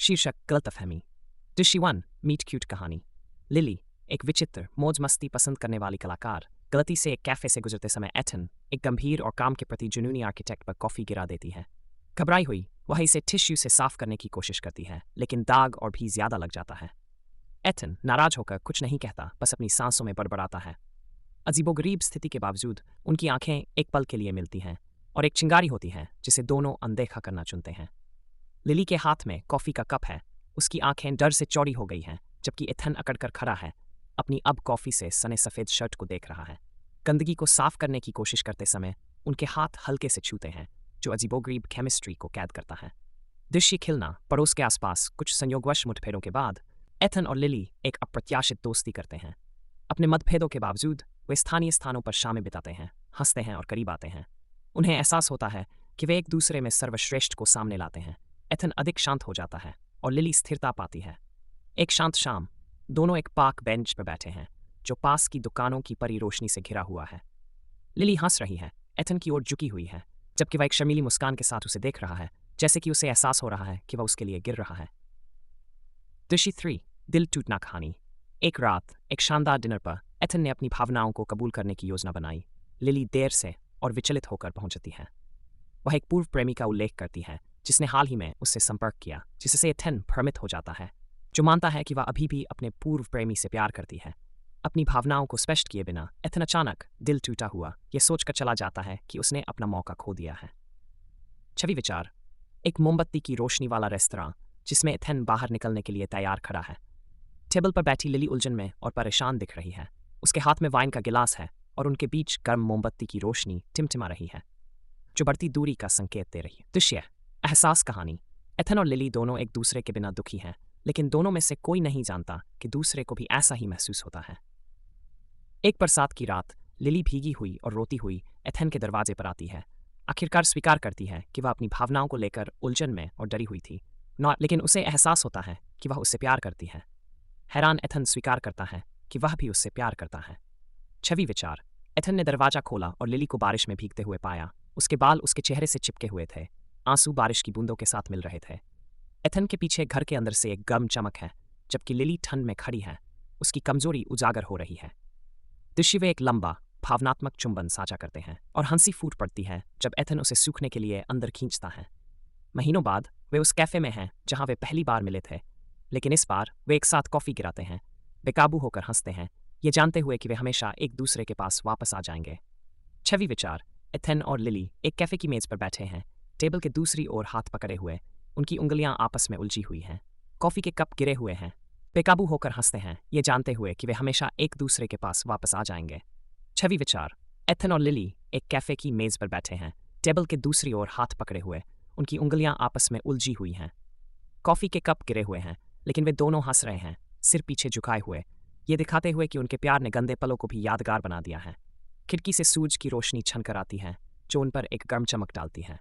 शीर्षक गलतफहमी। डिशी 1 meet cute कहानी। लिली, एक विचित्र मौज मस्ती पसंद करने वाली कलाकार, गलती से एक कैफे से गुजरते समय एथन, एक गंभीर और काम के प्रति जुनूनी आर्किटेक्ट पर कॉफी गिरा देती है। घबराई हुई वह इसे टिश्यू से साफ करने की कोशिश करती है, लेकिन दाग और भी ज्यादा लग जाता है। एथन नाराज होकर कुछ नहीं कहता, बस अपनी सांसों में बड़बड़ाता है। अजीबोगरीब स्थिति के बावजूद उनकी आंखें एक पल के लिए मिलती हैं और एक चिंगारी होती है जिसे दोनों अनदेखा करना चुनते हैं। लिली के हाथ में कॉफी का कप है, उसकी आंखें डर से चौड़ी हो गई हैं, जबकि एथन अकड़कर खड़ा है, अपनी अब कॉफी से सने सफेद शर्ट को देख रहा है। गंदगी को साफ करने की कोशिश करते समय उनके हाथ हल्के से छूते हैं, जो अजीबोगरीब केमिस्ट्री को कैद करता है। दृश्य खिलना पड़ोस के आसपास कुछ संयोगवश मुठभेड़ों के बाद एथन और लिली एक अप्रत्याशित दोस्ती करते हैं। अपने मतभेदों के बावजूद वे स्थानीय स्थानों पर शामें बिताते हैं, हंसते हैं और करीब आते हैं। उन्हें एहसास होता है कि वे एक दूसरे में सर्वश्रेष्ठ को सामने लाते हैं। एथन अधिक शांत हो जाता है और लिली स्थिरता पाती है। एक शांत शाम, दोनों एक पार्क बेंच पर बैठे हैं, जो पास की दुकानों की परी रोशनी से घिरा हुआ है। लिली हंस रही है, एथन की ओर झुकी हुई है, जबकि वह एक शर्मीली मुस्कान के साथ उसे देख रहा है, जैसे कि उसे एहसास हो रहा है कि वह उसके लिए गिर रहा है। दृश्य 3 दिल टूटना कहानी। एक रात एक शानदार डिनर पर एथन ने अपनी भावनाओं को कबूल करने की योजना बनाई। लिली देर से और विचलित होकर पहुंचती है। वह एक पूर्व प्रेमी का उल्लेख करती है जिसने हाल ही में उससे संपर्क किया, जिससे एथन भ्रमित हो जाता है, जो मानता है कि वह अभी भी अपने पूर्व प्रेमी से प्यार करती है। अपनी भावनाओं को स्पष्ट किए बिना एथन अचानक दिल टूटा हुआ यह सोचकर चला जाता है कि उसने अपना मौका खो दिया है। छवि विचार। एक मोमबत्ती की रोशनी वाला रेस्तरां जिसमें एथन बाहर निकलने के लिए तैयार खड़ा है। टेबल पर बैठी लिली उलझन में और परेशान दिख रही है। उसके हाथ में वाइन का गिलास है और उनके बीच गर्म मोमबत्ती की रोशनी टिमटिमा रही है, जो बढ़ती दूरी का संकेत दे रही है। दृश्य एहसास कहानी। एथन और लिली दोनों एक दूसरे के बिना दुखी हैं, लेकिन दोनों में से कोई नहीं जानता कि दूसरे को भी ऐसा ही महसूस होता है। एक बरसात की रात लिली भीगी हुई और रोती हुई एथन के दरवाजे पर आती है। आखिरकार स्वीकार करती है कि वह अपनी भावनाओं को लेकर उलझन में और डरी हुई थी, लेकिन उसे एहसास होता है कि वह उससे प्यार करती है। हैरान एथन स्वीकार करता है कि वह भी उससे प्यार करता है। छवि विचार। एथन ने दरवाजा खोला और लिली को बारिश में भीगते हुए पाया। उसके बाल उसके चेहरे से चिपके हुए थे, आंसू बारिश की बूंदों के साथ मिल रहे थे। एथन के पीछे घर के अंदर से एक गर्म चमक है, जबकि लिली ठंड में खड़ी है, उसकी कमजोरी उजागर हो रही है। दृश्य वे एक लंबा भावनात्मक चुंबन साझा करते हैं और हंसी फूट पड़ती है जब एथन उसे सूखने के लिए अंदर खींचता है। महीनों बाद वे उस कैफे में हैं जहां वे पहली बार मिले थे, लेकिन इस बार वे एक साथ कॉफी गिराते हैं, बेकाबू होकर हंसते हैं, ये जानते हुए कि वे हमेशा एक दूसरे के पास वापस आ जाएंगे। छवि विचार। एथन और लिली एक कैफे की मेज पर बैठे हैं, टेबल के दूसरी ओर हाथ पकड़े हुए, उनकी उंगलियां आपस में उलझी हुई हैं। कॉफी के कप गिरे हुए हैं, बेकाबू होकर हंसते हैं, ये जानते हुए कि वे हमेशा एक दूसरे के पास वापस आ जाएंगे। छवि विचार। एथन और लिली एक कैफे की मेज पर बैठे हैं, टेबल के दूसरी ओर हाथ पकड़े हुए, उनकी उंगलियां आपस में उलझी हुई हैं। कॉफी के कप गिरे हुए हैं, लेकिन वे दोनों हंस रहे हैं, सिर पीछे झुकाए हुए, ये दिखाते हुए कि उनके प्यार ने गंदे पलों को भी यादगार बना दिया है। खिड़की से सूरज की रोशनी छनकर आती है, जो उन पर एक गर्म चमक डालती है।